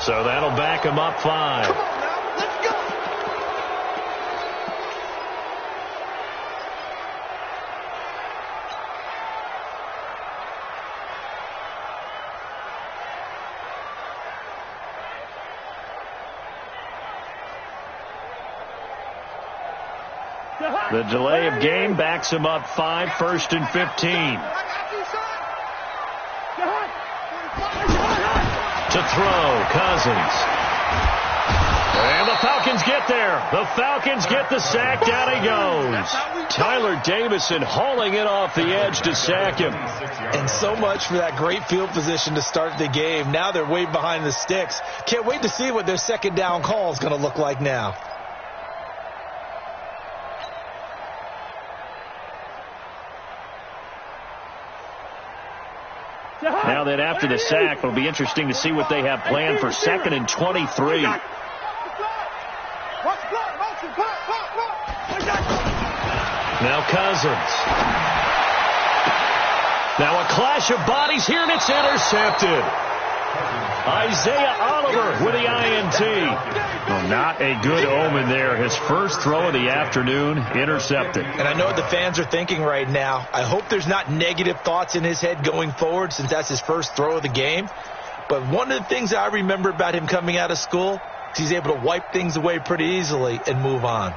So that'll back him up 5. Come on now, let's go. The delay of game backs him up 5, 1st and 15. To throw, Cousins. And the Falcons get there. The Falcons get the sack. Down he goes. Tyler Davison hauling it off the edge to sack him. And so much for that great field position to start the game. Now they're way behind the sticks. Can't wait to see what their second down call is going to look like now. Now that after the sack, it'll be interesting to see what they have planned for 2nd and 23. Now Cousins. Now a clash of bodies here, and it's intercepted. Isaiah Oliver with the INT. Well, not a good omen there. His first throw of the afternoon, intercepted. And I know what the fans are thinking right now. I hope there's not negative thoughts in his head going forward since that's his first throw of the game. But one of the things I remember about him coming out of school is he's able to wipe things away pretty easily and move on.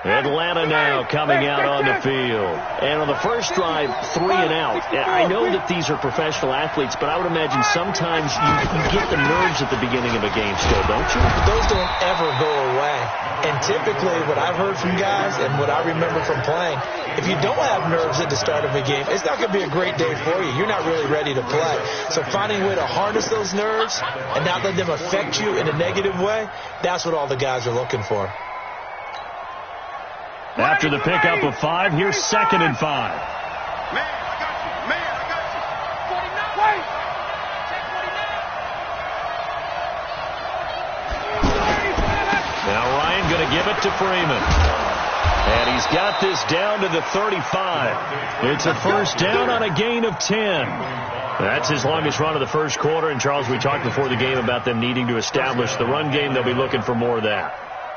Atlanta now coming out on the field. And on the first drive, 3 and out. I know that these are professional athletes, but I would imagine sometimes you get the nerves at the beginning of a game still, don't you? Those don't ever go away. And typically what I've heard from guys and what I remember from playing, if you don't have nerves at the start of a game, it's not going to be a great day for you. You're not really ready to play. So finding a way to harness those nerves and not let them affect you in a negative way, that's what all the guys are looking for. After the pickup of 5, here's 2nd and 5. Man, I got you. Man, I got you. 49. Now Ryan going to give it to Freeman. And he's got this down to the 35. It's a first down on a gain of 10. That's his longest run of the first quarter. And, Charles, we talked before the game about them needing to establish the run game. They'll be looking for more of that.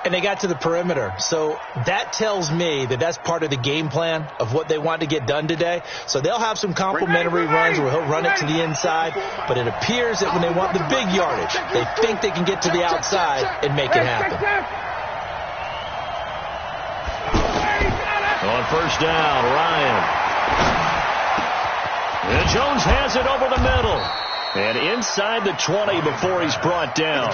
And they got to the perimeter. So that tells me that that's part of the game plan of what they want to get done today. So they'll have some complimentary runs where he'll run it to the inside. But it appears that when they want the big yardage, they think they can get to the outside and make it happen. On first down, Ryan. And Jones has it over the middle. And inside the 20 before he's brought down.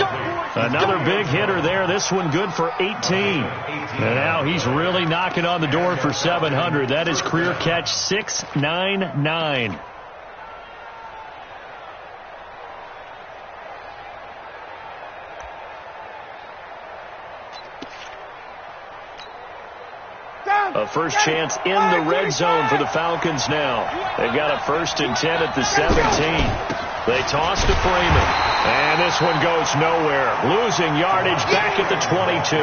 Another big hitter there. This one good for 18. And now he's really knocking on the door for 700. That is career catch 699. A first chance in the red zone for the Falcons now. They've got a 1st and 10 at the 17. They toss to Freeman. And this one goes nowhere. Losing yardage back at the 22.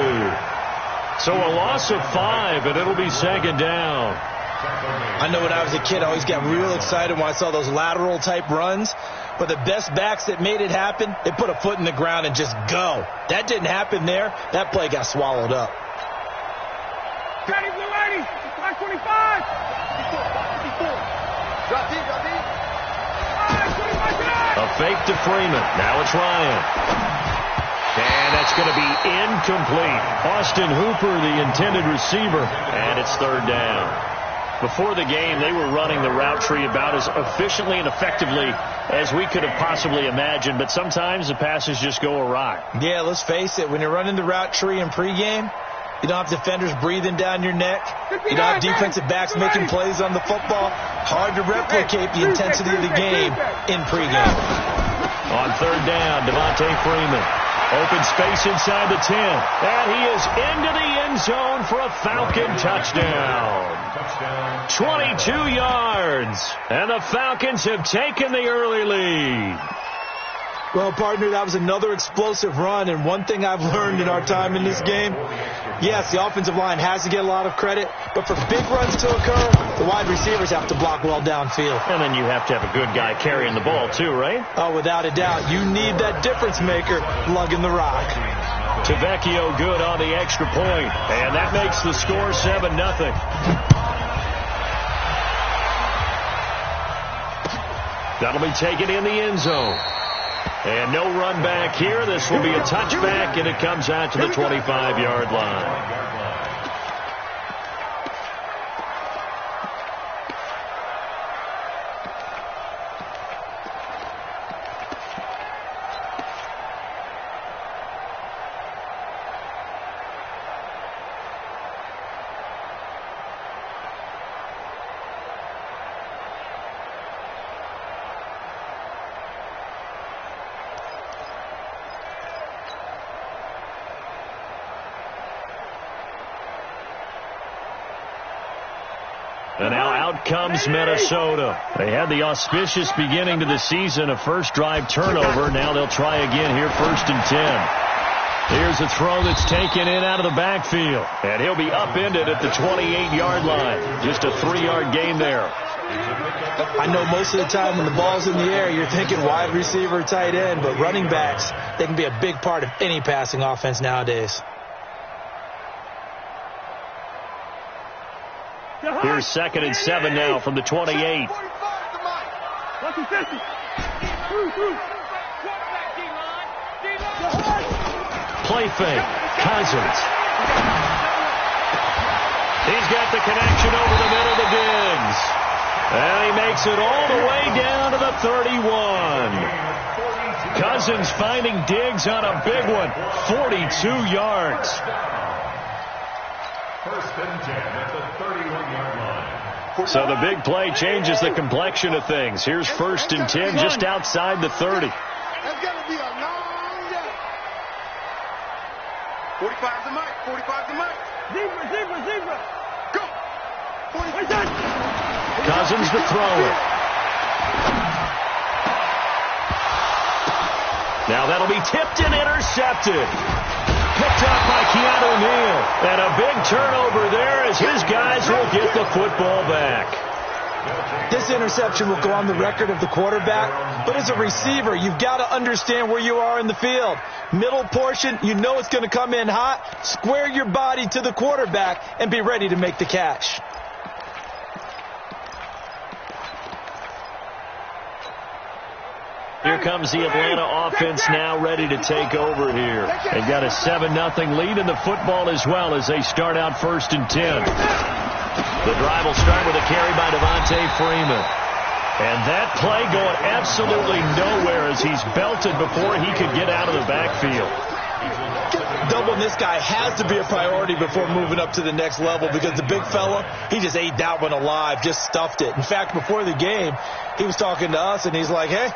So a loss of 5, and it'll be 2nd down. I know when I was a kid, I always got real excited when I saw those lateral type runs. But the best backs that made it happen, they put a foot in the ground and just go. That didn't happen there. That play got swallowed up. Teddy Blue 80, Black 25. Drop deep, drop deep. A fake to Freeman. Now it's Ryan. And that's going to be incomplete. Austin Hooper, the intended receiver. And it's 3rd down. Before the game, they were running the route tree about as efficiently and effectively as we could have possibly imagined. But sometimes the passes just go awry. Yeah, let's face it. When you're running the route tree in pregame, you don't have defenders breathing down your neck. You don't have defensive backs making plays on the football. Hard to replicate the intensity of the game in pregame. On 3rd down, Devontae Freeman. Open space inside the 10. And he is into the end zone for a Falcon touchdown. 22 yards. And the Falcons have taken the early lead. Well, partner, that was another explosive run, and one thing I've learned in our time in this game, yes, the offensive line has to get a lot of credit, but for big runs to occur, the wide receivers have to block well downfield. And then you have to have a good guy carrying the ball too, right? Oh, without a doubt. You need that difference maker lugging the rock. Tavecchio good on the extra point, and that makes the score 7-0. That'll be taken in the end zone. And no run back here. This will be a touchback, and it comes out to the 25-yard line. And now out comes Minnesota. They had the auspicious beginning to the season, a first drive turnover. Now they'll try again here, 1st and 10. Here's a throw that's taken in out of the backfield. And he'll be upended at the 28-yard line. Just a 3-yard gain there. I know most of the time when the ball's in the air, you're thinking wide receiver, tight end, but running backs, they can be a big part of any passing offense nowadays. Here's 2nd and 7 now from the 28. Play fake. Cousins. He's got the connection over the middle to Diggs. And he makes it all the way down to the 31. Cousins finding Diggs on a big one. 42 yards. 1st and 10 at the 31-yard line. So the big play changes the complexion of things. Here's 1st and 10 just outside the 30. That's going to be a long day. 45 to Mike. 45 to Mike. Zebra. Go. 45. Cousins to throw it. Now that'll be tipped and intercepted. Picked up by Keanu Neal. And a big turnover there as his guys will get the football back. This interception will go on the record of the quarterback, but as a receiver, you've got to understand where you are in the field. Middle portion, you know it's going to come in hot. Square your body to the quarterback and be ready to make the catch. Here comes the Atlanta offense now ready to take over here. They've got a 7-0 lead in the football as well as they start out 1st and 10. The drive will start with a carry by Devontae Freeman. And that play going absolutely nowhere as he's belted before he could get out of the backfield. Doubling this guy has to be a priority before moving up to the next level because the big fella, he just ate that one alive, just stuffed it. In fact, before the game, he was talking to us and he's like, hey,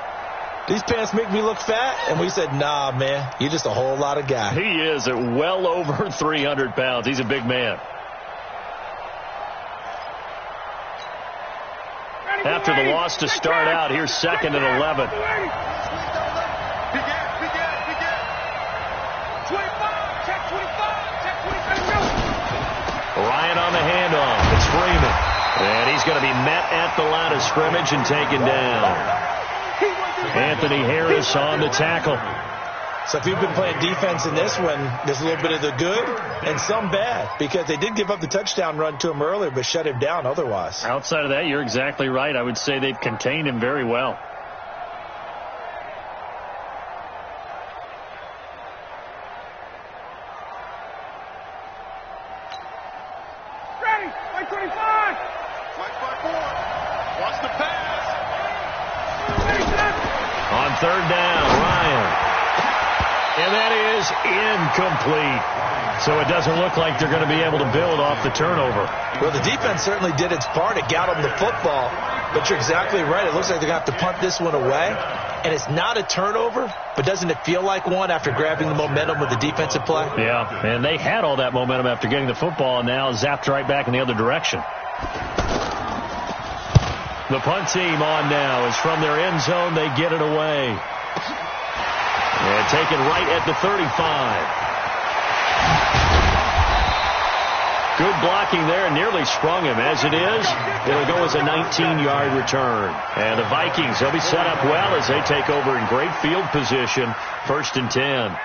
these pants make me look fat? And we said, nah, man, you're just a whole lot of guy. He is at well over 300 pounds. He's a big man. After the loss to start out, here's 2nd and 11. Ryan on the handoff. It's Freeman. And he's going to be met at the line of scrimmage and taken down. Anthony Harris on the tackle. So if you've been playing defense in this one, there's a little bit of the good and some bad because they did give up the touchdown run to him earlier but shut him down otherwise. Outside of that, you're exactly right. I would say they've contained him very well. Ready. Mike 25. Mike 5-4. Watch the pass. On 3rd down, Ryan. And that is incomplete. So it doesn't look like they're going to be able to build off the turnover. Well, the defense certainly did its part. It got them the football. But you're exactly right. It looks like they're going to have to punt this one away. And it's not a turnover, but doesn't it feel like one after grabbing the momentum with the defensive play? Yeah, and they had all that momentum after getting the football and now zapped right back in the other direction. The punt team on now is from their end zone. They get it away. And taken right at the 35. Good blocking there, nearly sprung him. As it is, it'll go as a 19-yard return. And the Vikings, they'll be set up well as they take over in great field position. 1st and 10.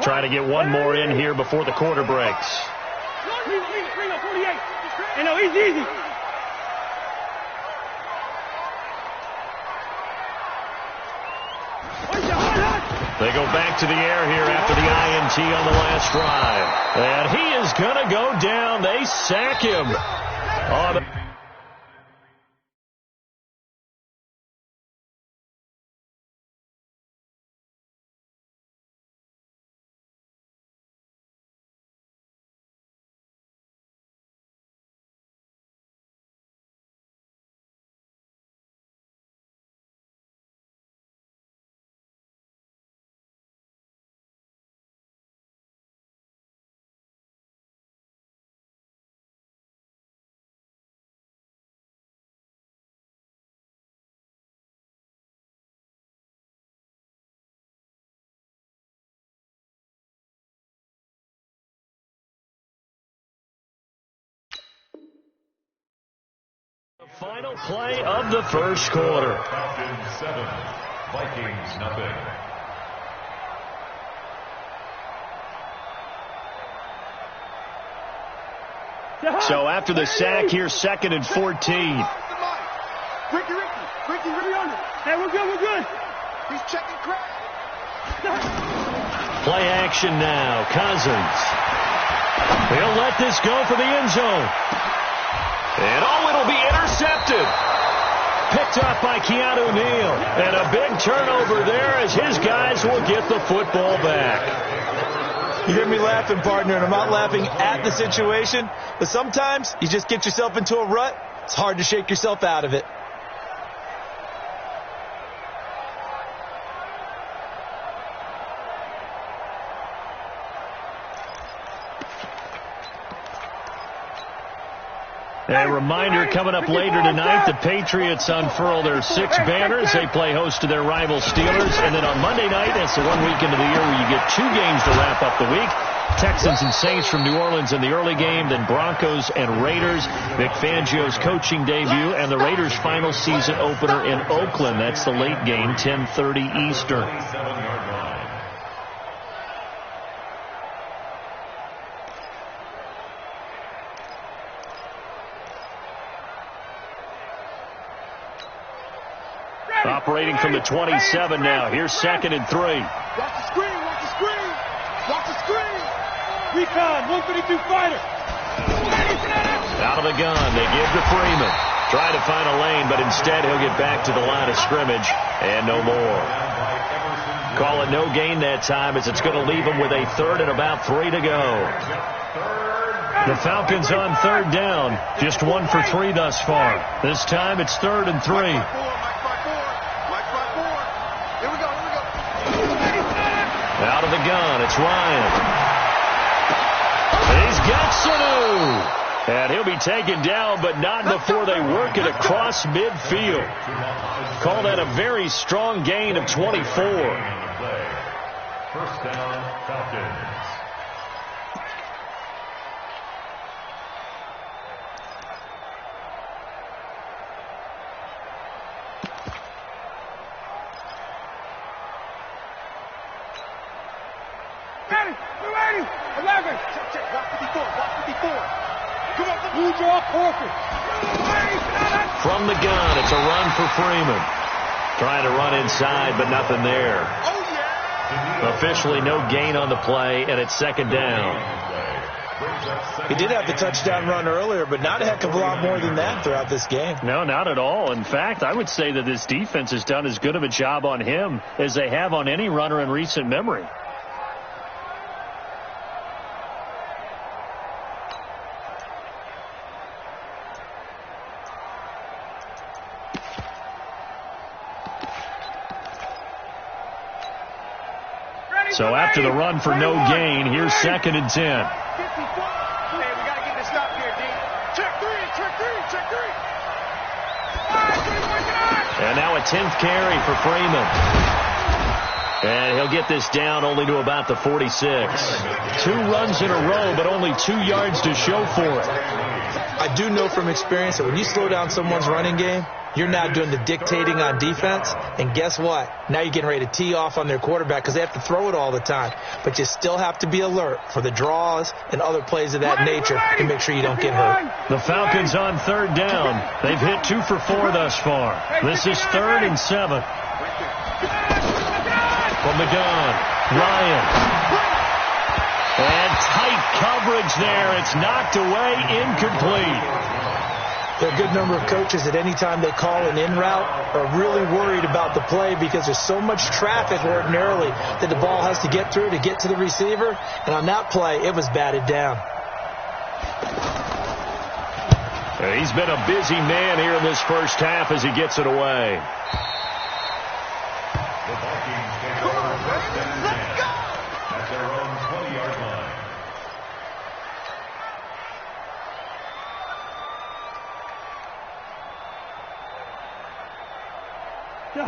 Trying to get one more in here before the quarter breaks. Easy. They go back to the air here after the INT on the last drive. And he is going to go down. They sack him. Final play of the first quarter. Falcons 7, Vikings nothing. So after the sack, here's 2nd and 14. Ricky on it. Hey, we're good. He's checking crack. Play action now. Cousins. He'll let this go for the end zone. And it'll be intercepted. Picked up by Keanu Neal. And a big turnover there as his guys will get the football back. You hear me laughing, partner, and I'm not laughing at the situation, but sometimes you just get yourself into a rut. It's hard to shake yourself out of it. A reminder, coming up later tonight, the Patriots unfurl their 6 banners. They play host to their rival Steelers. And then on Monday night, that's the one weekend of the year where you get 2 games to wrap up the week. Texans and Saints from New Orleans in the early game, then Broncos and Raiders. Vic Fangio's coaching debut, and the Raiders' final season opener in Oakland. That's the late game, 10:30 Eastern. Operating from the 27 now. Here's 2nd and 3. Watch the screen. Recon, 132 fighter. Out of the gun. They give to Freeman. Try to find a lane, but instead he'll get back to the line of scrimmage. And no more. Call it no gain that time as it's going to leave him with a 3rd and about 3 to go. The Falcons on 3rd down. Just 1 for 3 thus far. This time it's 3rd and 3. Out of the gun, it's Ryan. He's got Sanu. And he'll be taken down, but not before they work it across midfield. Call that a very strong gain of 24. 1st down, Falcons. From the gun, it's a run for Freeman. Trying to run inside, but nothing there. Officially no gain on the play, and it's 2nd down. He did have the touchdown run earlier, but not a heck of a lot more than that throughout this game. No, not at all. In fact, I would say that this defense has done as good of a job on him as they have on any runner in recent memory. So after the run for no gain, here's 2nd and 10. Hey, we got to get this stop here, D. Check three. And now a a 10th carry for Freeman. And he'll get this down only to about the 46. 2 runs in a row, but only 2 yards to show for it. I do know from experience that when you slow down someone's running game, you're now doing the dictating on defense. And guess what? Now you're getting ready to tee off on their quarterback because they have to throw it all the time. But you still have to be alert for the draws and other plays of that nature to make sure you don't get hurt. The Falcons on 3rd down. They've hit 2 for 4 thus far. This is 3rd and 7. From the gun, Ryan. And tight coverage there. It's knocked away, incomplete. There are a good number of coaches at any time they call an in route are really worried about the play because there's so much traffic ordinarily that the ball has to get through to get to the receiver. And on that play, it was batted down. He's been a busy man here in this first half as he gets it away. The Vikings take over 1st and 10 at their own 20-yard line.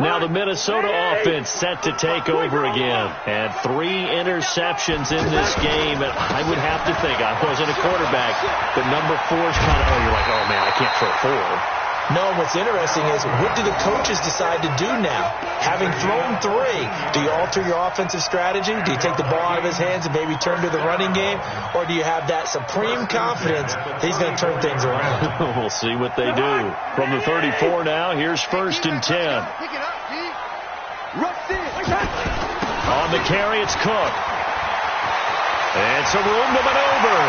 Now the Minnesota offense set to take over again. And 3 interceptions in this game. And I would have to think, I wasn't a quarterback, but number 4 is kind of, you're like, oh man, I can't throw 4. No, what's interesting is what do the coaches decide to do now? Having thrown 3, do you alter your offensive strategy? Do you take the ball out of his hands and maybe turn to the running game? Or do you have that supreme confidence that he's going to turn things around? We'll see what they do. From the 34 now, here's 1st and 10. On the carry, it's Cook. And some room to maneuver.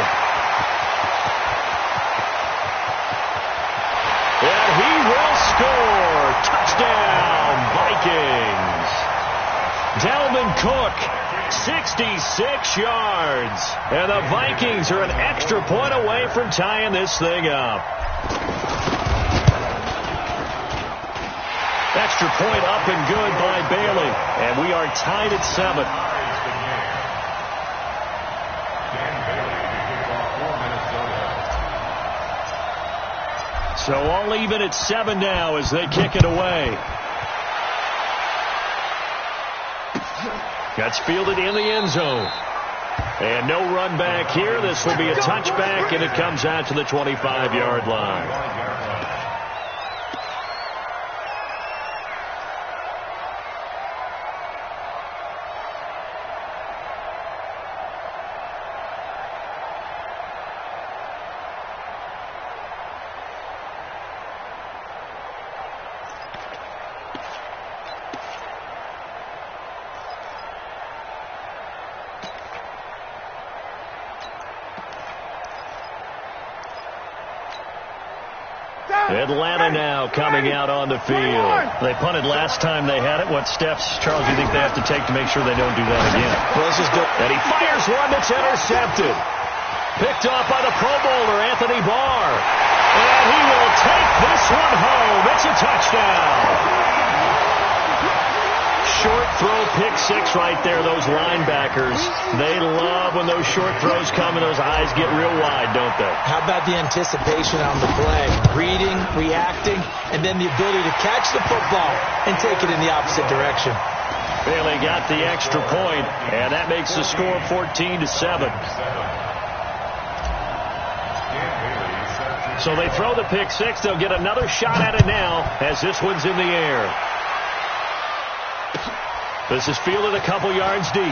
And he will score. Touchdown, Vikings. Dalvin Cook, 66 yards. And the Vikings are an extra point away from tying this thing up. Extra point up and good by Bailey. And we are tied at 7. So all even at 7 now as they kick it away. That's fielded in the end zone. And no run back here. This will be a touchback, and it comes out to the 25-yard line. Atlanta now coming out on the field. They punted last time they had it. What steps, Charles, do you think they have to take to make sure they don't do that again? Well, this is good. And he fires one that's intercepted. Picked off by the Pro Bowler, Anthony Barr. And he will take this one home. It's a touchdown. Short throw, pick 6 right there. Those linebackers, they love when those short throws come and those eyes get real wide, don't they? How about the anticipation on the play? Reading, reacting, and then the ability to catch the football and take it in the opposite direction. Bailey got the extra point, and that makes the score 14-7. So they throw the pick 6. They'll get another shot at it now as this one's in the air. This is fielded a couple yards deep.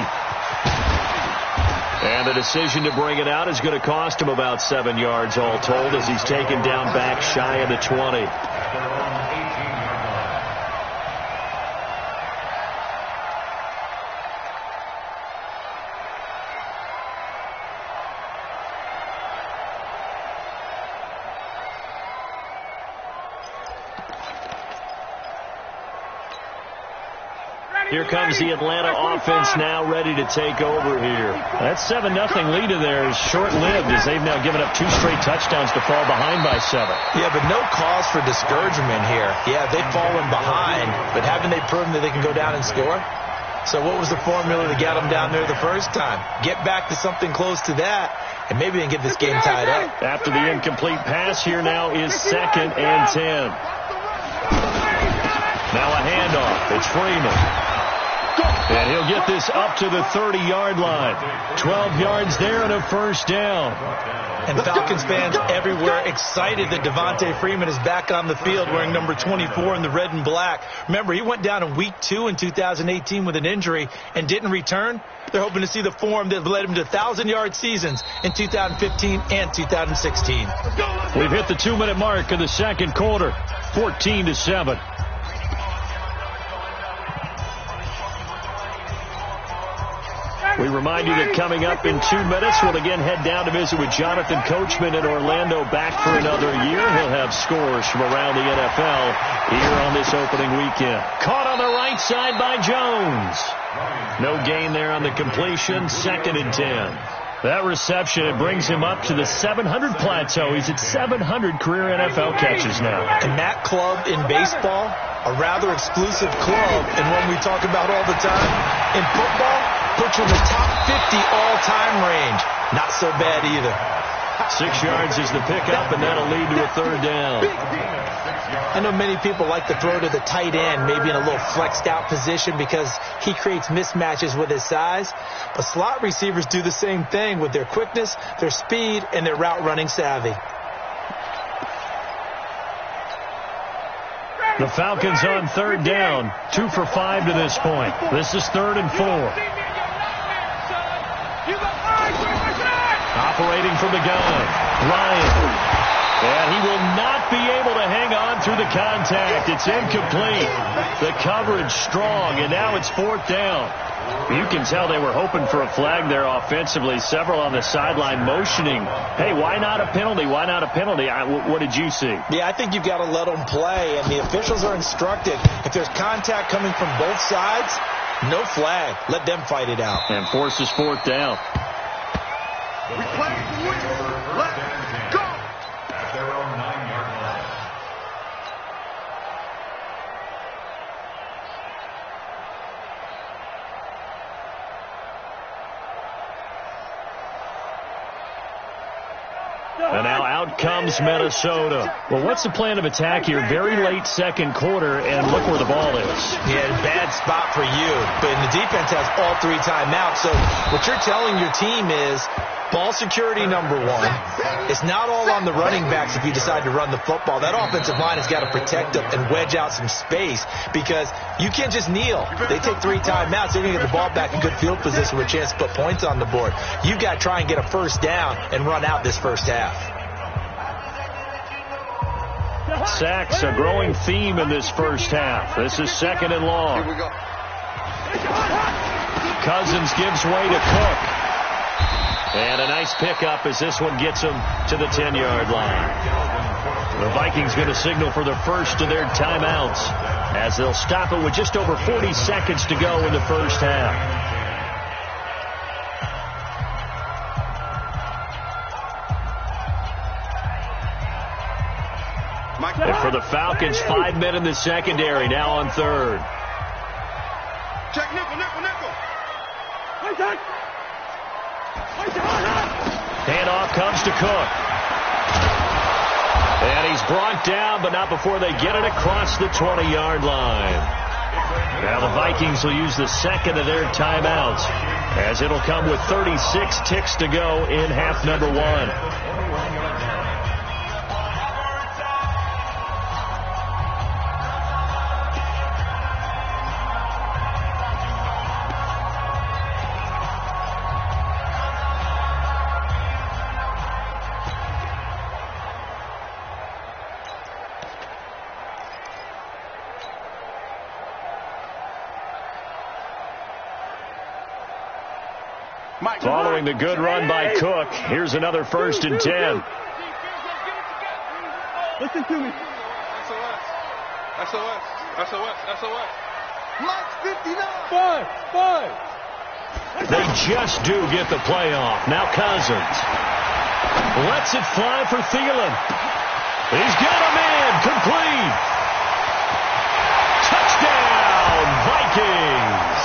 And the decision to bring it out is going to cost him about 7 yards all told as he's taken down back shy of the 20. Here comes the Atlanta offense now ready to take over here. That 7-0 lead of theirs is short-lived as they've now given up 2 straight touchdowns to fall behind by 7. Yeah, but no cause for discouragement here. Yeah, they've fallen behind, but haven't they proven that they can go down and score? So what was the formula to get them down there the first time? Get back to something close to that, and maybe they can get this game tied up. After the incomplete pass, here now is 2nd and 10. Now a handoff. It's Freeman. And he'll get this up to the 30-yard line. 12 yards there and a first down. And Falcons fans everywhere excited that Devontae Freeman is back on the field wearing number 24 in the red and black. Remember, he went down in week 2 in 2018 with an injury and didn't return. They're hoping to see the form that led him to 1,000-yard seasons in 2015 and 2016. We've hit the 2-minute mark of the second quarter, 14-7. We remind you that coming up in 2 minutes, we'll again head down to visit with Jonathan Coachman in Orlando, back for another year. He'll have scores from around the NFL here on this opening weekend. Caught on the right side by Jones. No gain there on the completion, 2nd and 10. That reception, it brings him up to the 700 plateau. He's at 700 career NFL catches now. And that club in baseball, a rather exclusive club, and one we talk about all the time, in football, puts you in the top 50 all-time range. Not so bad either. 6 yards is the pickup, and that'll lead to a 3rd down. I know many people like to throw to the tight end, maybe in a little flexed out position because he creates mismatches with his size. But slot receivers do the same thing with their quickness, their speed, and their route running savvy. The Falcons on 3rd down, 2 for 5 to this point. This is 3rd and 4. Operating from the gun, Ryan. And he will not be able to hang on through the contact. It's incomplete. The coverage strong, and now it's 4th down. You can tell they were hoping for a flag there offensively. Several on the sideline motioning, hey, why not a penalty? Why not a penalty? What did you see? Yeah, I think you've got to let them play, and the officials are instructed. If there's contact coming from both sides, no flag. Let them fight it out. And forces 4th down. We play to win. Let's go. At their own 9-yard line. And now out comes Minnesota. Well, what's the plan of attack here? Very late second quarter, and look where the ball is. Yeah, bad spot for you. But the defense has all 3 timeouts. So what you're telling your team is ball security number 1. It's not all on the running backs if you decide to run the football. That offensive line has got to protect them and wedge out some space because you can't just kneel. They take 3 timeouts. They're going to get the ball back in good field position with a chance to put points on the board. You've got to try and get a first down and run out this first half. Sacks, a growing theme in this first half. This is 2nd and long. Here we go. Cousins gives way to Cook. And a nice pickup as this one gets him to the 10-yard line. The Vikings going to signal for the first of their timeouts as they'll stop it with just over 40 seconds to go in the first half. And for the Falcons, 5 men in the secondary, now on 3rd. Check nickel. Handoff comes to Cook. And he's brought down, but not before they get it across the 20-yard line. Now the Vikings will use the 2nd of their timeouts as it'll come with 36 ticks to go in half number 1. Following the good run by Cook, here's another 1st and 10. Listen to me. SOS. Mike's 59. 5. They just do get the play off. Now Cousins lets it fly for Thielen. He's got him in. Complete. Touchdown, Vikings.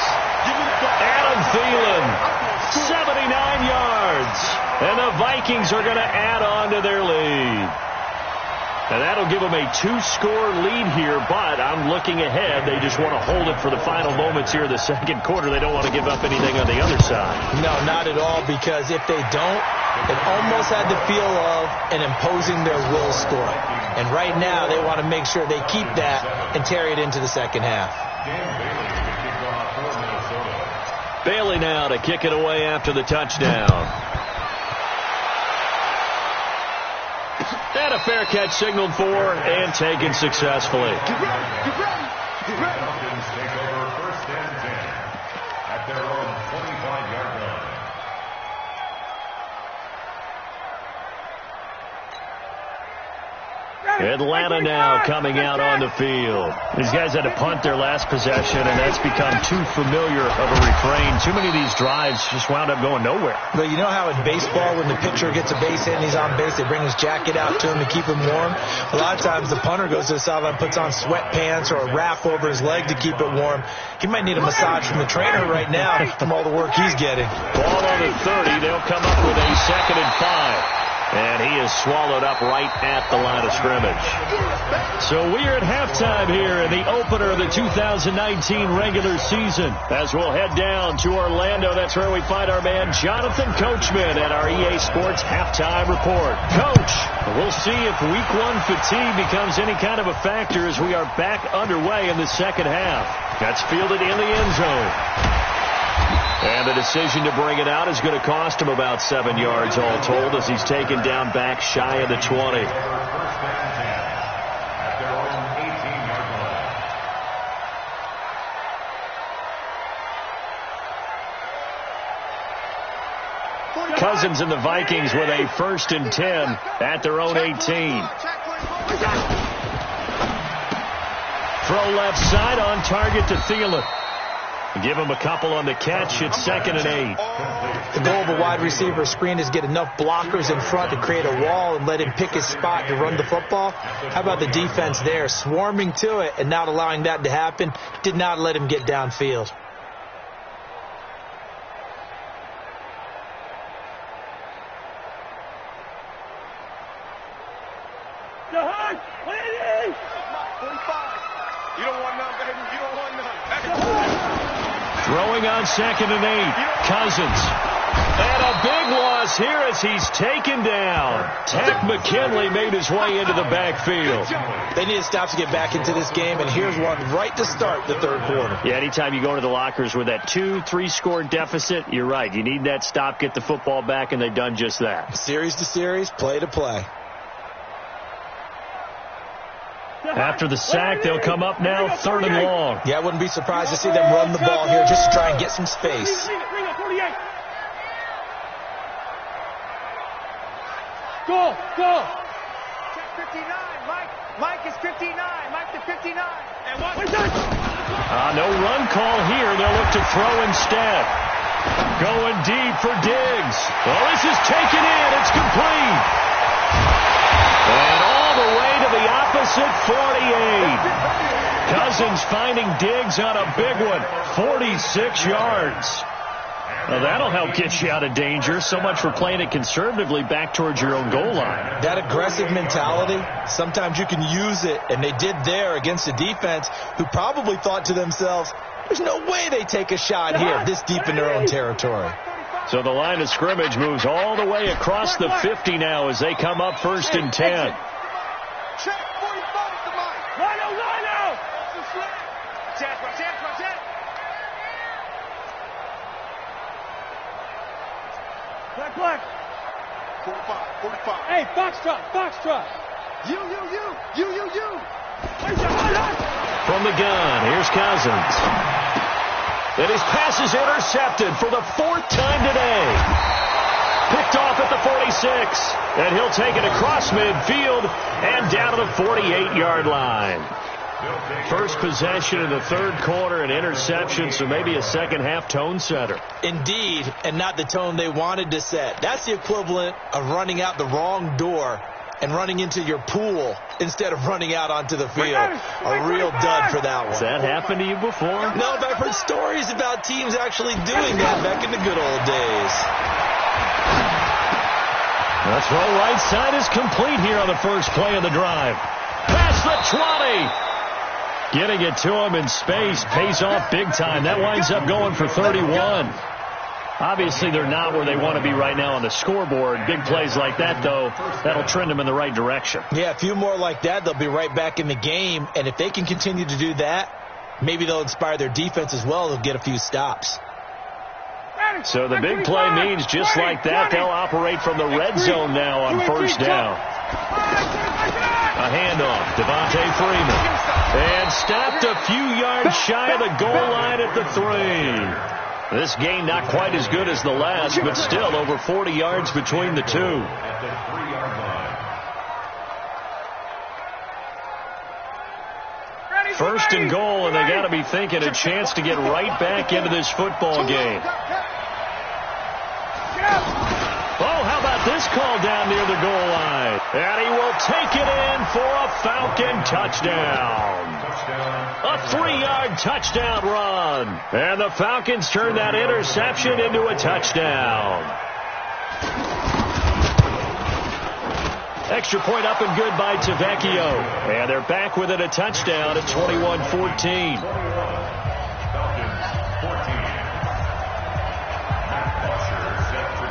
Adam Thielen. 79 yards. And the Vikings are going to add on to their lead. And that'll give them a 2-score lead here, but I'm looking ahead. They just want to hold it for the final moments here in the second quarter. They don't want to give up anything on the other side. No, not at all, because if they don't, it almost had the feel of an imposing their will score. And right now, they want to make sure they keep that and carry it into the second half. Bailey now to kick it away after the touchdown. And a fair catch signaled for and taken successfully. Get ready, get ready, get ready. Falcons take over first and 10 at their own 25-yard line. Atlanta now coming out on the field. These guys had to punt their last possession, and that's become too familiar of a refrain. Too many of these drives just wound up going nowhere. But you know how in baseball, when the pitcher gets a base hit and he's on base, they bring his jacket out to him to keep him warm? A lot of times the punter goes to the sideline, puts on sweatpants or a wrap over his leg to keep it warm. He might need a massage from the trainer right now from all the work he's getting. Ball on the 30. They'll come up with a 2nd and 5. And he is swallowed up right at the line of scrimmage. So we are at halftime here in the opener of the 2019 regular season. As we'll head down to Orlando, that's where we find our man Jonathan Coachman at our EA Sports Halftime Report. Coach, we'll see if Week 1 fatigue becomes any kind of a factor as we are back underway in the second half. That's fielded in the end zone. And the decision to bring it out is going to cost him about 7 yards all told as he's taken down back shy of the 20. First and 10 at their own 18-yard line. Cousins and the Vikings with a 1st and 10 at their own 18. Throw left side on target to Thielen. Give him a couple on the catch. It's 2nd and 8. The goal of a wide receiver screen is get enough blockers in front to create a wall and let him pick his spot to run the football. How about the defense there, swarming to it and not allowing that to happen? Did not let him get downfield. You don't want none, baby. You don't want none. Throwing on 2nd and 8. Cousins. And a big loss here as he's taken down. Takk McKinley made his way into the backfield. They need to stop to get back into this game, and here's one right to start the third quarter. Yeah, anytime you go into the lockers with that 2-3 score deficit, you're right. You need that stop, get the football back, and they've done just that. Series to series, play to play. After the sack, they'll come up now 3rd and long. Yeah, I wouldn't be surprised to see them run the ball here just to try and get some space. Go! Check 59, Mike. Mike is 59. Mike to 59. And what? No run call here. They'll look to throw instead. Going deep for Diggs. Well, this is taken in. It's complete. And all the way to the opposite 48. Cousins finding Diggs on a big one. 46 yards. Well, that'll help get you out of danger. So much for playing it conservatively back towards your own goal line. That aggressive mentality, sometimes you can use it, and they did there against a defense who probably thought to themselves, there's no way they take a shot here this deep in their own territory. So the line of scrimmage moves all the way across the 50 now as they come up 1st and 10. Check 45 to Mike. Lino! Chance. Black. 45. Hey, Foxtrot. You. From the gun, here's Cousins. And his pass is intercepted for the 4th time today. Picked off at the 46. And he'll take it across midfield and down to the 48-yard line. First possession in the third quarter, an interception, so maybe a second-half tone setter. Indeed, and not the tone they wanted to set. That's the equivalent of running out the wrong door and running into your pool instead of running out onto the field. A real dud for that one. Has that happened to you before? No, but I've heard stories about teams actually doing that back in the good old days. The throw right side is complete here on the first play of the drive. Past the 20. Getting it to him in space pays off big time. That winds up going for 31. Obviously, they're not where they want to be right now on the scoreboard. Big plays like that, though, that'll trend them in the right direction. Yeah, a few more like that, they'll be right back in the game. And if they can continue to do that, maybe they'll inspire their defense as well. They'll get a few stops. So the big play means just like that, they'll operate from the red zone now on first down. A handoff, Devontae Freeman. And stopped a few yards shy of the goal line at the 3. This game not quite as good as the last, but still over 40 yards between the two. First and goal, and they got to be thinking a chance to get right back into this football game. Oh, how about this call down near the goal line? And he will take it in for a Falcon touchdown. A 3-yard touchdown run. And the Falcons turn that interception into a touchdown. Extra point up and good by Tavecchio. And they're back with it, a touchdown at 21-14.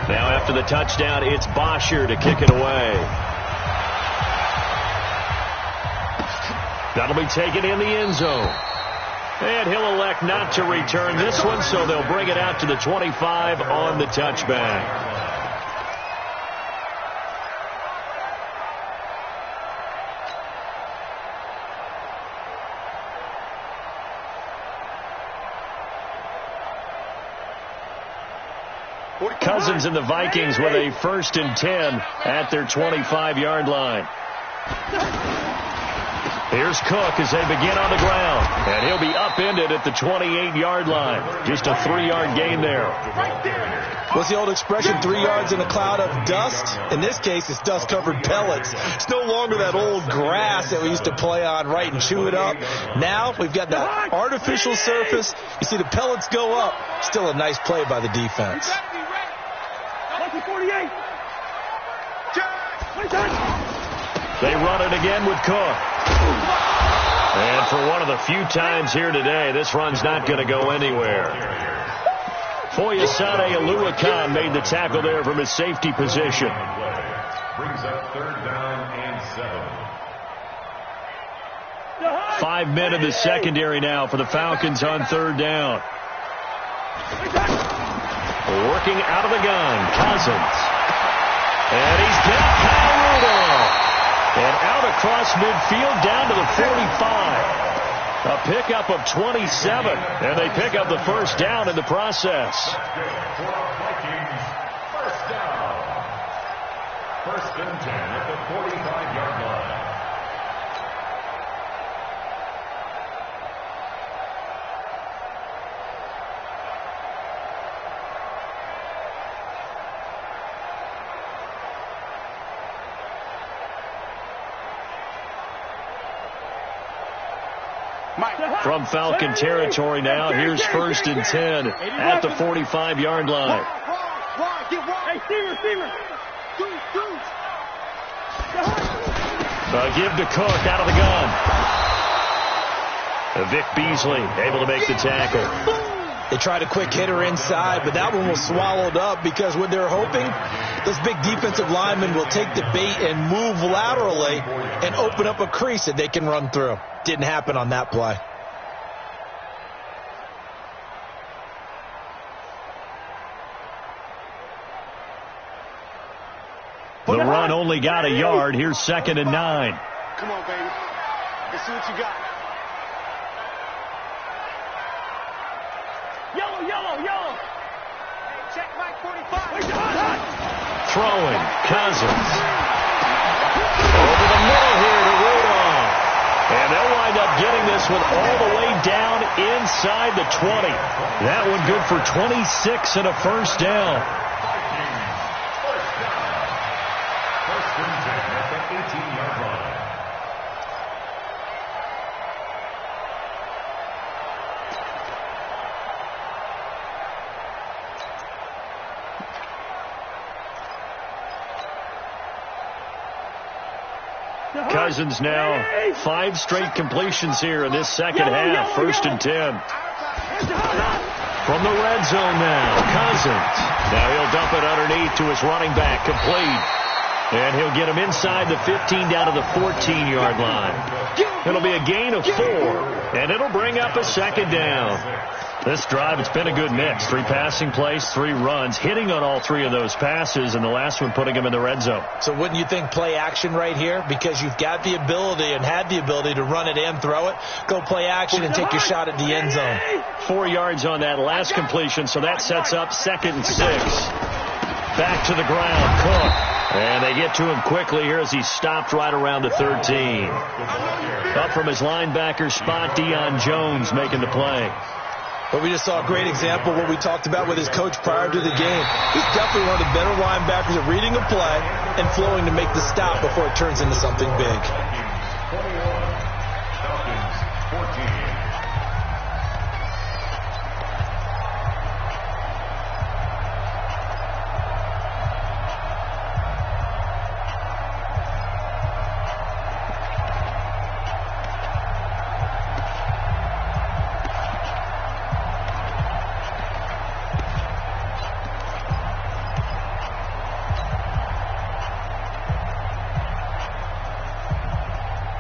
Now after the touchdown, it's Bosher to kick it away. That'll be taken in the end zone. And he'll elect not to return this one, so they'll bring it out to the 25 on the touchback. Cousins and the Vikings with a 1st and 10 at their 25-yard line. Here's Cook as they begin on the ground. And he'll be upended at the 28-yard line. Just a 3-yard gain there. What's the old expression, 3 yards in a cloud of dust? In this case, it's dust-covered pellets. It's no longer that old grass that we used to play on, right, and chew it up. Now we've got that artificial surface. You see the pellets go up. Still a nice play by the defense. 48. They run it again with Cook. And for one of the few times here today, this run's not going to go anywhere. Foyesade Oluwakan made the tackle there from his safety position. Brings up 3rd down and 7. 5 men in the secondary now for the Falcons on 3rd down. Working out of the gun, Cousins. And he's got Kyle Rudolph. And out across midfield down to the 45. A pickup of 27. And they pick up the first down in the process. Vikings, 1st down. 1st and 10 at the 45-yard line. From Falcon territory now, here's 1st and 10 at the 45-yard line. Hey, Stever. Give to Cook out of the gun. Vic Beasley able to make the tackle. They tried a quick hitter inside, but that one was swallowed up because what they're hoping, those big defensive linemen will take the bait and move laterally and open up a crease that they can run through. Didn't happen on that play. The run only got a yard. Here's 2nd and 9. Come on, baby. Let's see what you got. Yellow. Hey, check Mike 45. Throwing, Cousins. Over the middle here to Rudolph. And they'll wind up getting this one all the way down inside the 20. That one good for 26 and a first down. First and 10 at the 18-yard line. Cousins now 5 straight completions here in this second half. 1st and 10. From the red zone now, Cousins. Now he'll dump it underneath to his running back, complete. And he'll get him inside the 15 down to the 14-yard line. It'll be a gain of 4, and it'll bring up a 2nd down. This drive, it's been a good mix. 3 passing plays, 3 runs, hitting on all 3 of those passes, and the last one putting him in the red zone. So wouldn't you think play action right here? Because you've got the ability and had the ability to run it and throw it. Go play action and take your shot at the end zone. 4 yards on that last completion, so that sets up 2nd and 6. Back to the ground, Cook. And they get to him quickly here as he's stopped right around the 13. Up from his linebacker spot, Deion Jones making the play. But we just saw a great example of what we talked about with his coach prior to the game. He's definitely one of the better linebackers at reading a play and flowing to make the stop before it turns into something big.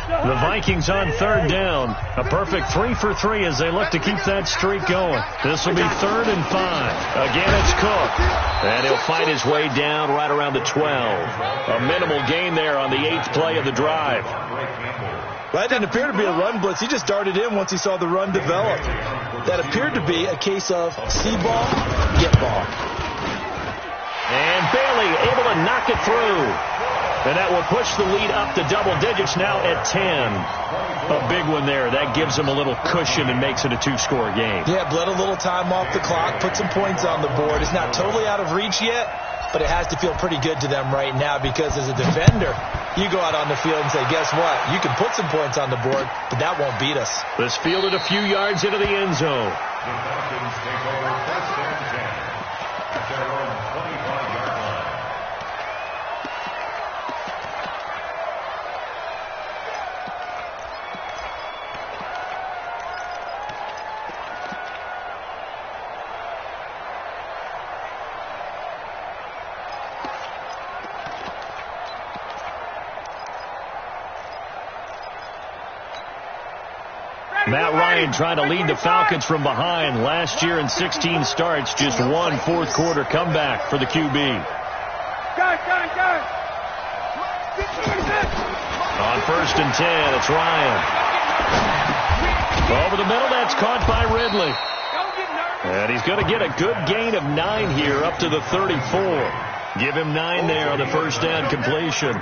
The Vikings on 3rd down. A perfect 3 for 3 as they look to keep that streak going. This will be 3rd and 5. Again, it's Cook. And he'll fight his way down right around the 12. A minimal gain there on the 8th play of the drive. Well, that didn't appear to be a run blitz. He just darted in once he saw the run develop. That appeared to be a case of see ball, get ball. And Bailey able to knock it through. And that will push the lead up to double digits now at 10. A big one there. That gives them a little cushion and makes it a 2-score game. Yeah, bled a little time off the clock, put some points on the board. It's not totally out of reach yet, but it has to feel pretty good to them right now because as a defender, you go out on the field and say, guess what? You can put some points on the board, but that won't beat us. This fielded a few yards into the end zone. The Falcons take over 1st and 10 at their own 25-yard line. Matt Ryan trying to lead the Falcons from behind. Last year in 16 starts, just 1 fourth-quarter comeback for the QB. On 1st and 10, it's Ryan. Over the middle, that's caught by Ridley. And he's going to get a good gain of 9 here up to the 34. Give him 9 there on the 1st down completion.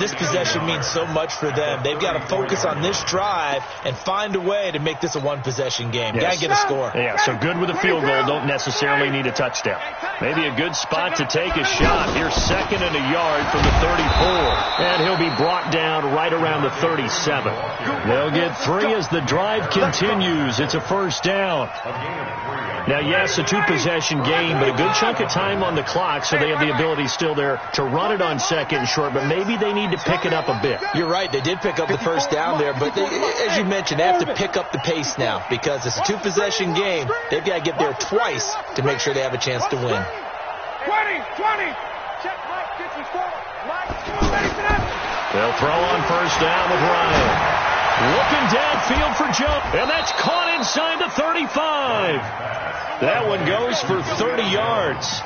This possession means so much for them. They've got to focus on this drive and find a way to make this a 1-possession game. Yes. Got to get a score. Yeah, so good with a field goal. Don't necessarily need a touchdown. Maybe a good spot to take a shot. Here's 2nd and a yard from the 34. And he'll be brought down right around the 37. They'll get 3 as the drive continues. It's a 1st down. Now, yes, a 2-possession game, but a good chunk of time on the clock, so they have the ability still there to run it on 2nd and short, but maybe they need to pick it up a bit. You're right. They did pick up the 1st down there, but as you mentioned, they have to pick up the pace now because it's a 2-possession game. They've got to get there twice to make sure they have a chance to win. 20. Check Mike, gets his score. Mike, ready for that. They'll throw on 1st down with Ryan. Looking downfield for Joe, and that's caught inside the 35. That one goes for 30 yards.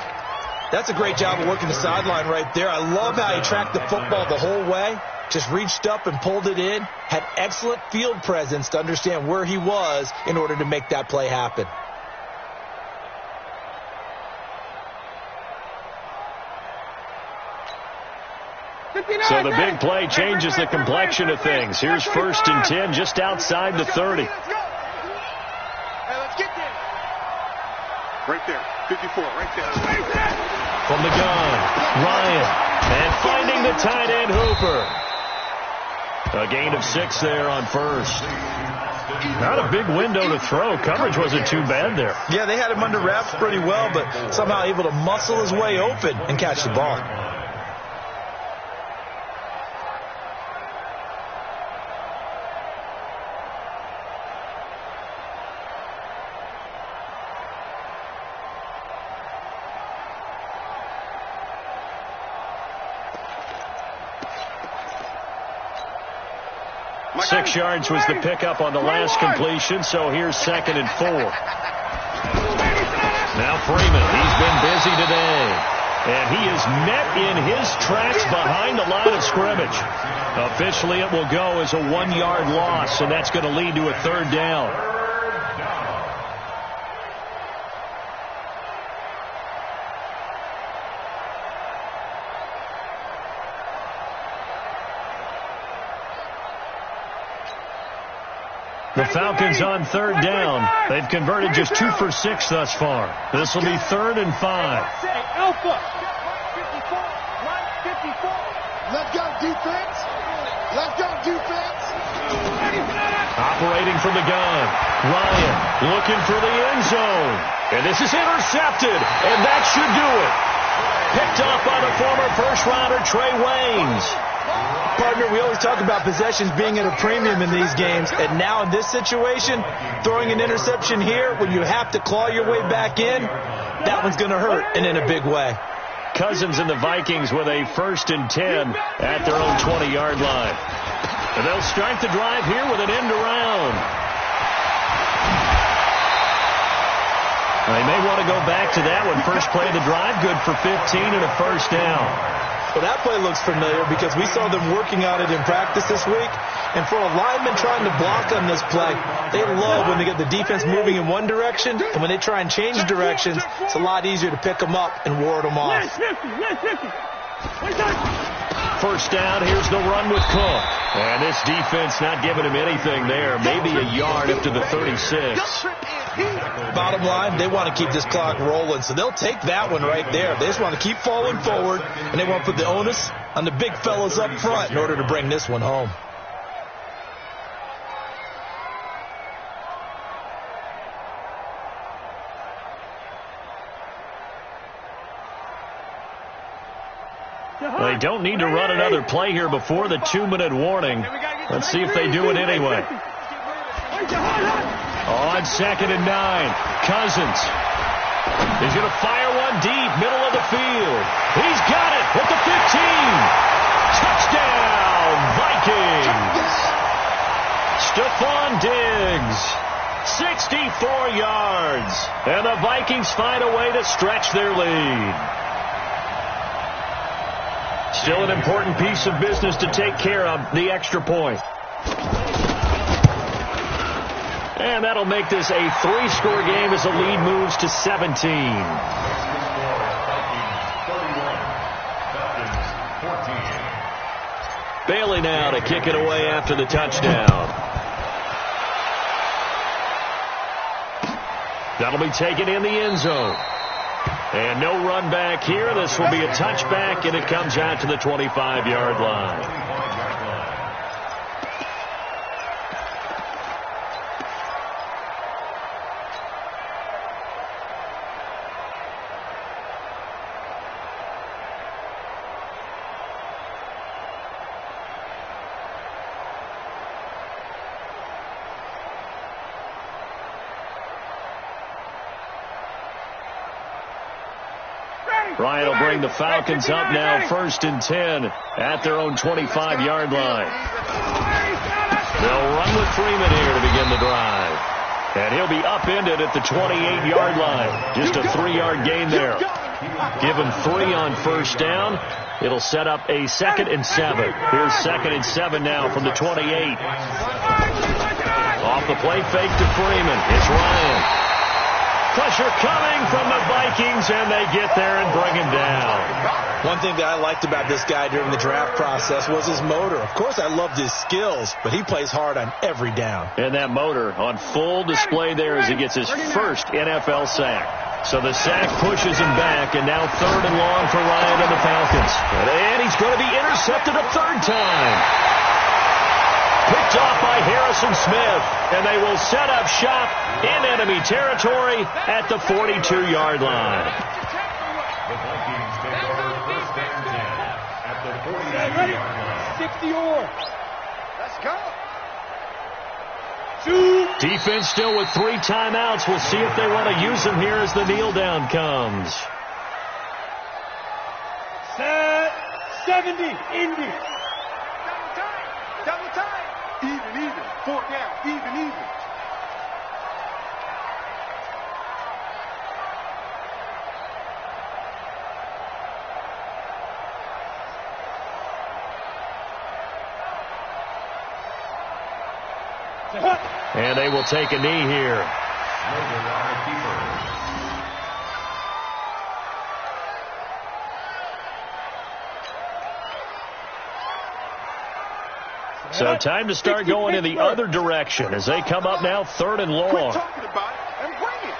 That's a great job of working the sideline right there. I love how he tracked the football the whole way. Just reached up and pulled it in. Had excellent field presence to understand where he was in order to make that play happen. So the big play changes the complexion of things. Here's 1st and 10 just outside the 30. Hey, let's get there. Right there. 54, right there. From the gun, Ryan. And finding the tight end, Hooper. A gain of 6 there on 1st. Not a big window to throw. Coverage wasn't too bad there. Yeah, they had him under wraps pretty well, but somehow able to muscle his way open and catch the ball. 6 yards was the pickup on the last completion, so here's 2nd and 4. Now Freeman, he's been busy today. And he is met in his tracks behind the line of scrimmage. Officially, it will go as a 1-yard loss, and that's going to lead to a 3rd down. The Falcons on 3rd down. They've converted just 2 for 6 thus far. This will be 3rd and 5. Alpha. 54. Let's go, defense. Let's go, defense. Operating from the gun. Ryan looking for the end zone. And this is intercepted. And that should do it. Picked up by the former first-rounder Trey Waynes. Partner, we always talk about possessions being at a premium in these games, and now in this situation, throwing an interception here when you have to claw your way back in, that one's going to hurt, and in a big way. Cousins and the Vikings with a 1st and 10 at their own 20-yard line. And they'll start the drive here with an end around. They may want to go back to that one. First play of the drive, good for 15 and a 1st down. Well, that play looks familiar because we saw them working on it in practice this week. And for a lineman trying to block on this play, they love when they get the defense moving in one direction. And when they try and change directions, it's a lot easier to pick them up and ward them off. 1st down, here's the run with Cook. And this defense not giving him anything there. Maybe a yard up to the 36. Bottom line, they want to keep this clock rolling, so they'll take that one right there. They just want to keep falling forward, and they want to put the onus on the big fellas up front in order to bring this one home. They don't need to run another play here before the 2-minute warning. Let's see if they do it anyway. On 2nd and 9, Cousins. He's going to fire one deep, middle of the field. He's got it at the 15. Touchdown, Vikings. Stephon Diggs, 64 yards. And the Vikings find a way to stretch their lead. Still an important piece of business to take care of, the extra point. And that'll make this a 3-score game as the lead moves to 17. Bailey now to kick it away after the touchdown. That'll be taken in the end zone. And no run back here. This will be a touchback, and it comes out to the 25-yard line. Ryan will bring the Falcons up now, 1st and 10 at their own 25-yard line. They'll run with Freeman here to begin the drive. And he'll be upended at the 28-yard line. Just a 3-yard gain there. Give him 3 on 1st down. It'll set up a 2nd and 7. Here's 2nd and 7 now from the 28. Off the play fake to Freeman. It's Ryan. Pressure coming from the Vikings, and they get there and bring him down. One thing that I liked about this guy during the draft process was his motor. Of course, I loved his skills, but he plays hard on every down. And that motor on full display there as he gets his first NFL sack. So the sack pushes him back, and now 3rd and long for Ryan and the Falcons. And he's going to be intercepted a 3rd time. Picked off by Harrison Smith, and they will set up shop in enemy territory at the 42-yard line. The Vikings take over 1st and 10 at the 42-yard line. 60-or. Let's go. Defense still with 3 timeouts. We'll see if they want to use them here as the kneel down comes. Set 70, Indy. Double time. Even 4 down. Even. And they will take a knee here. So time to start going in the other direction as they come up now 3rd and long. Quit talking about it and bring it.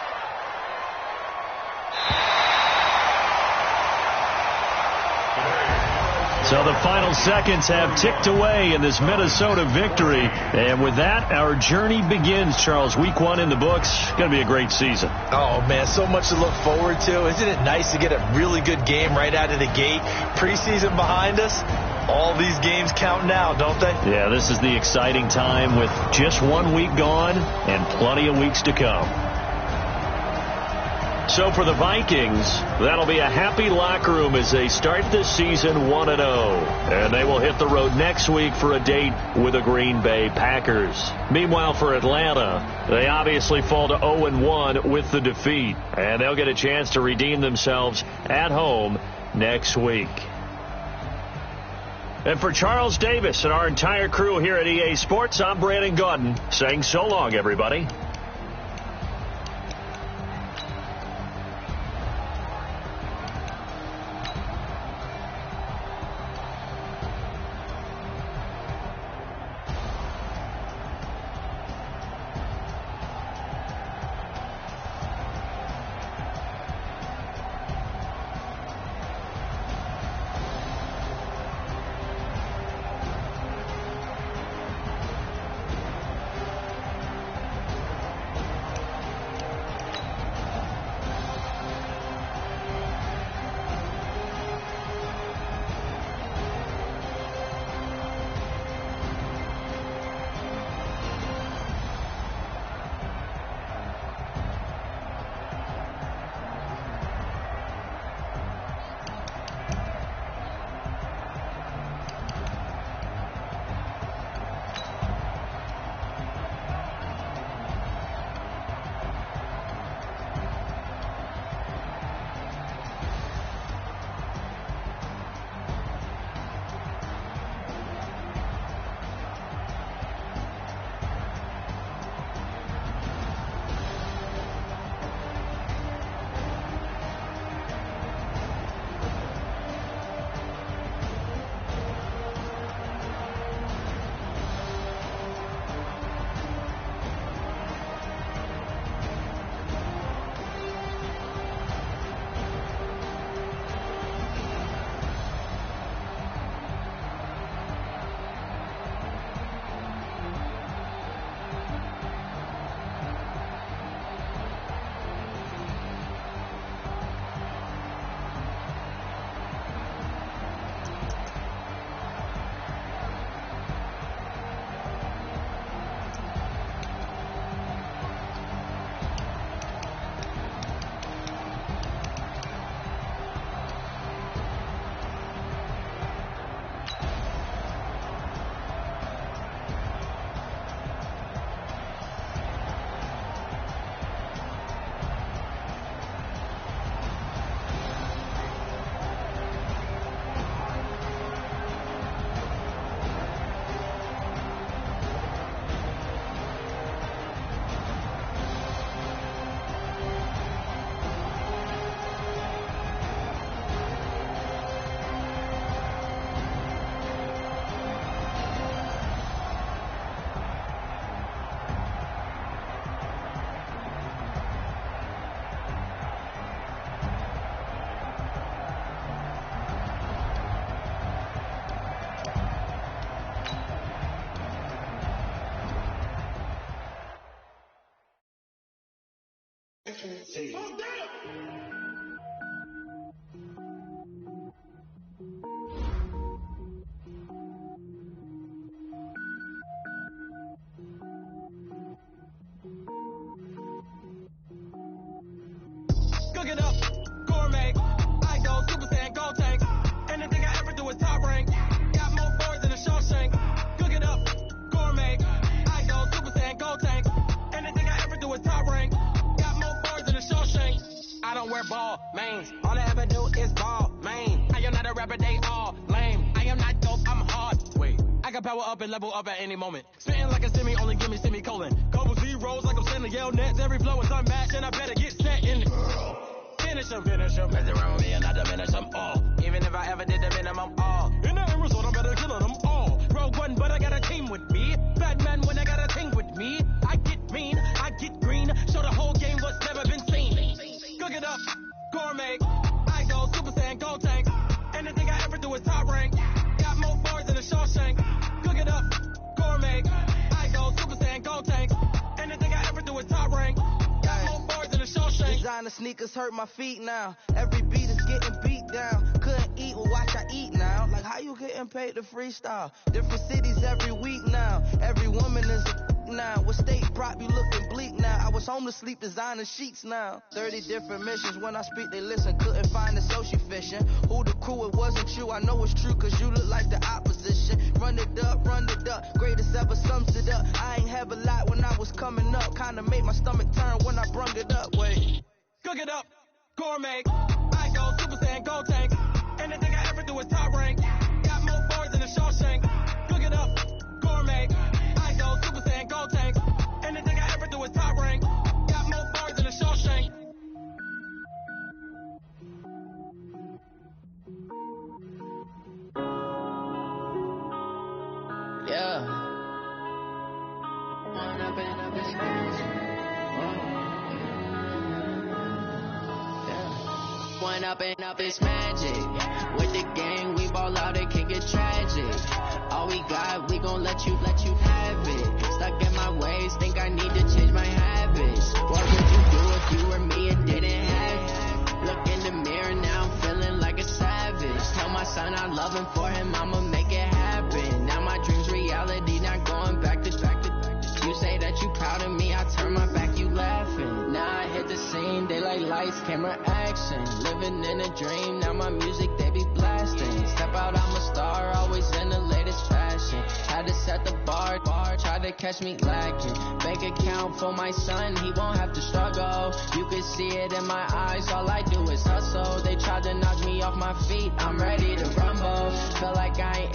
So the final seconds have ticked away in this Minnesota victory. And with that, our journey begins, Charles. Week 1 in the books. Going to be a great season. Oh, man, so much to look forward to. Isn't it nice to get a really good game right out of the gate? Preseason behind us. All these games count now, don't they? Yeah, this is the exciting time with just 1 week gone and plenty of weeks to come. So for the Vikings, that'll be a happy locker room as they start this season 1-0. And they will hit the road next week for a date with the Green Bay Packers. Meanwhile, for Atlanta, they obviously fall to 0-1 with the defeat. And they'll get a chance to redeem themselves at home next week. And for Charles Davis and our entire crew here at EA Sports, I'm Brandon Gaudin saying so long, everybody. Cook it up, gourmet. I go Super Saiyan, go tank. Anything I ever do is top rank. Got more boys than a Shawshank. Cook it up, gourmet. I go all mains. All I ever do is ball, man. I am not a rapper, they all lame. I am not dope, I'm hard. Wait, I can power up and level up at any moment. Spitting like a semi, only give me semicolon. Couple zeros like I'm sending yell nets. Every flow is unmatched, and I better get set in it. Finish them. Mess around with me and I diminish them all. Even if I ever did the minimum, all. In the end result, I'm better killing them all. Rogue One, but I got a team with me. Bad man when I got a team with me. I get mean, I get green. Show the whole game what's never been seen. Cook it up, gourmet. I go Super Saiyan, Gold Tank. Anything I ever do is top rank. Got more bars than a Shawshank. Cook it up, gourmet. I go Super Saiyan, Gold Tank. Anything I ever do is top rank. Got more bars than a Shawshank. Designer sneakers hurt my feet now. Every beat is getting beat down. Couldn't eat, well watch I eat now. Like how you getting paid to freestyle? Different cities every week now. Every woman is a now. What state prop you looking bleak now? I was home to sleep designing sheets now. 30 different missions. When I speak they listen. Couldn't find the social fishing. Who the crew? It wasn't you. I know it's true cause you look like the opposition. Run it up. Greatest ever sums it up. I ain't have a lot when I was coming up. Kinda made my stomach turn when I brung it up. Wait. Cook it up, gourmet. I go Super Saiyan, Gold Tank. Anything I ever do is top rank. Got more bars than a Shawshank. Cook it up, gourmet. I go Super Saiyan, Gold Tank. Anything I ever do is top rank. Got more bars than a Shawshank. Yeah. One up and up is magic. With the gang, we ball out, it can get tragic. All we got, we gon' let you have it. Stuck in my ways, think I need to change my habits. What would you do if you were me and didn't have it? Look in the mirror, now I'm feeling like a savage. Tell my son I love him, for him I'ma make it happen. Now my dream's reality, not going back to. You say that you proud of me, I turn my back, you laughing. Now I hit the scene, daylight lights, camera action. Living in a dream, now my music they be blasting. Step out, I'm a star, always in the latest fashion. Had to set the bar, try to catch me lacking. Bank account for my son, he won't have to struggle. You can see it in my eyes, all I do is hustle. They tried to knock me off my feet, I'm ready to rumble. Feel like I